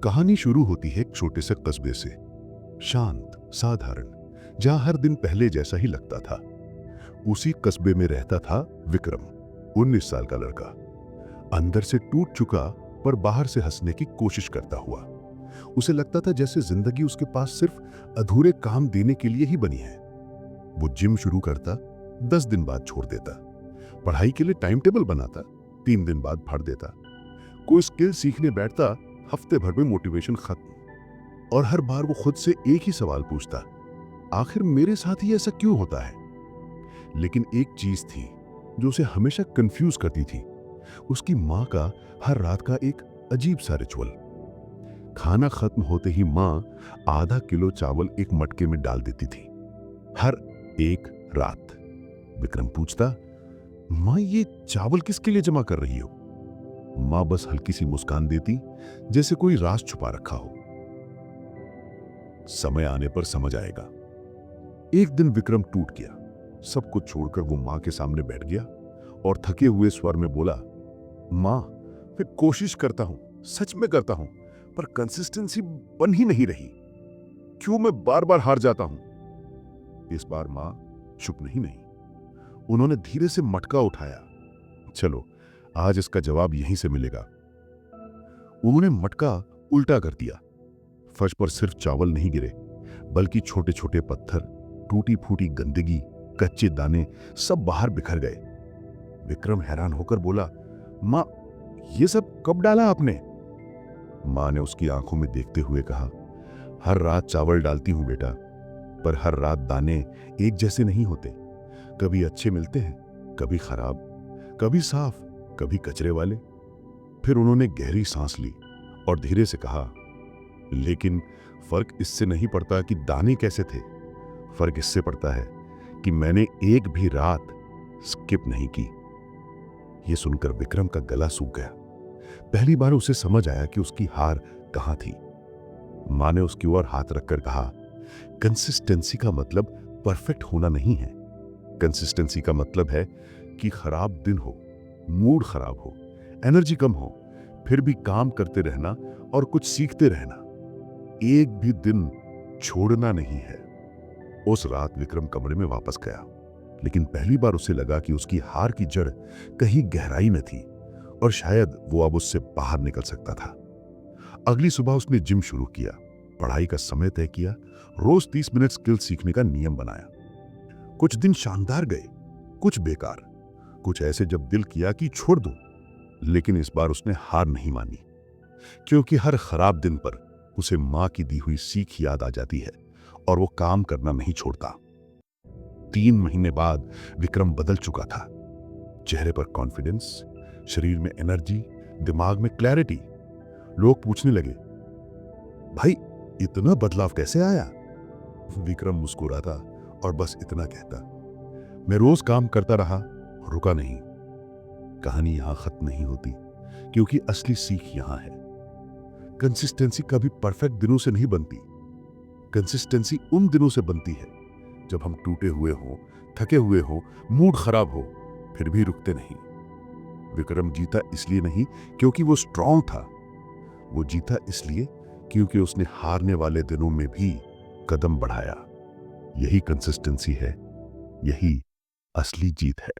कहानी शुरू होती है एक छोटे से कस्बे से, शांत, साधारण, जहां हर दिन पहले जैसा ही लगता था। उसी कस्बे में रहता था विक्रम, 19 साल का लड़का, अंदर से टूट चुका पर बाहर से हंसने की कोशिश करता हुआ। उसे लगता था जैसे जिंदगी उसके पास सिर्फ अधूरे काम देने के लिए ही बनी है। वो जिम शुरू करता, 10 दिन बाद छोड़ देता। पढ़ाई के लिए टाइम टेबल बनाता, 3 दिन बाद फाड़ देता। कोई स्किल सीखने बैठता, हफ्ते भर में मोटिवेशन खत्म। और हर बार वो खुद से एक ही सवाल पूछता, आखिर मेरे साथ ही ऐसा क्यों होता है? लेकिन एक चीज थी जो उसे हमेशा कंफ्यूज करती थी, उसकी माँ का हर रात का एक अजीब सा रिचुअल। खाना खत्म होते ही माँ आधा किलो चावल एक मटके में डाल देती थी, हर एक रात। विक्रम पूछता, माँ ये चावल किसके लिए जमा कर रही हो? माँ बस हल्की सी मुस्कान देती, जैसे कोई राज छुपा रखा हो। समय आने पर समझ आएगा। एक दिन विक्रम टूट गया। सब कुछ छोड़कर वो माँ के सामने बैठ गया और थके हुए स्वर में बोला, माँ, मैं कोशिश करता हूं, सच में करता हूं, पर कंसिस्टेंसी बन ही नहीं रही। क्यों मैं बार बार हार जाता हूं? इस बार माँ चुप नहीं। उन्होंने धीरे से मटका उठाया। चलो, आज इसका जवाब यहीं से मिलेगा। उन्होंने मटका उल्टा कर दिया। फर्श पर सिर्फ चावल नहीं गिरे, बल्कि छोटे छोटे पत्थर, टूटी फूटी गंदगी, कच्चे दाने, सब बाहर बिखर गए। विक्रम हैरान होकर बोला, माँ, ये सब कब डाला आपने? माँ ने उसकी आंखों में देखते हुए कहा, हर रात चावल डालती हूं बेटा, पर हर रात दाने एक जैसे नहीं होते। कभी अच्छे मिलते हैं, कभी खराब, कभी साफ, कभी कचरे वाले। फिर उन्होंने गहरी सांस ली और धीरे से कहा, लेकिन फर्क इससे नहीं पड़ता कि दाने कैसे थे, फर्क इससे पड़ता है कि मैंने एक भी रात स्किप नहीं की। यह सुनकर विक्रम का गला सूख गया। पहली बार उसे समझ आया कि उसकी हार कहां थी। मां ने उसकी ओर हाथ रखकर कहा, कंसिस्टेंसी का मतलब परफेक्ट होना नहीं है। कंसिस्टेंसी का मतलब है कि खराब दिन हो, मूड खराब हो, एनर्जी कम हो, फिर भी काम करते रहना और कुछ सीखते रहना। एक भी दिन छोड़ना नहीं है। उस रात विक्रम कमरे में वापस गया, लेकिन पहली बार उसे लगा कि उसकी हार की जड़ कहीं गहराई में थी और शायद वो अब उससे बाहर निकल सकता था। अगली सुबह उसने जिम शुरू किया, पढ़ाई का समय तय किया, रोज 30 मिनट स्किल सीखने का नियम बनाया। कुछ दिन शानदार गए, कुछ बेकार, कुछ ऐसे जब दिल किया कि छोड़ दूं। लेकिन इस बार उसने हार नहीं मानी, क्योंकि हर खराब दिन पर उसे मां की दी हुई सीख याद आ जाती है और वो काम करना नहीं छोड़ता। 3 महीने बाद विक्रम बदल चुका था। चेहरे पर कॉन्फिडेंस, शरीर में एनर्जी, दिमाग में क्लैरिटी। लोग पूछने लगे, भाई, इतना बदलाव कैसे आया? विक्रम मुस्कुराता और बस इतना कहता, मैं रोज काम करता रहा, रुका नहीं। कहानी यहां खत्म नहीं होती, क्योंकि असली सीख यहां है। कंसिस्टेंसी कभी परफेक्ट दिनों से नहीं बनती। कंसिस्टेंसी उन दिनों से बनती है जब हम टूटे हुए हों, थके हुए हों, मूड खराब हो, फिर भी रुकते नहीं। विक्रम जीता इसलिए नहीं क्योंकि वो स्ट्रांग था, वो जीता इसलिए क्योंकि उसने हारने वाले दिनों में भी कदम बढ़ाया। यही कंसिस्टेंसी है, यही असली जीत है।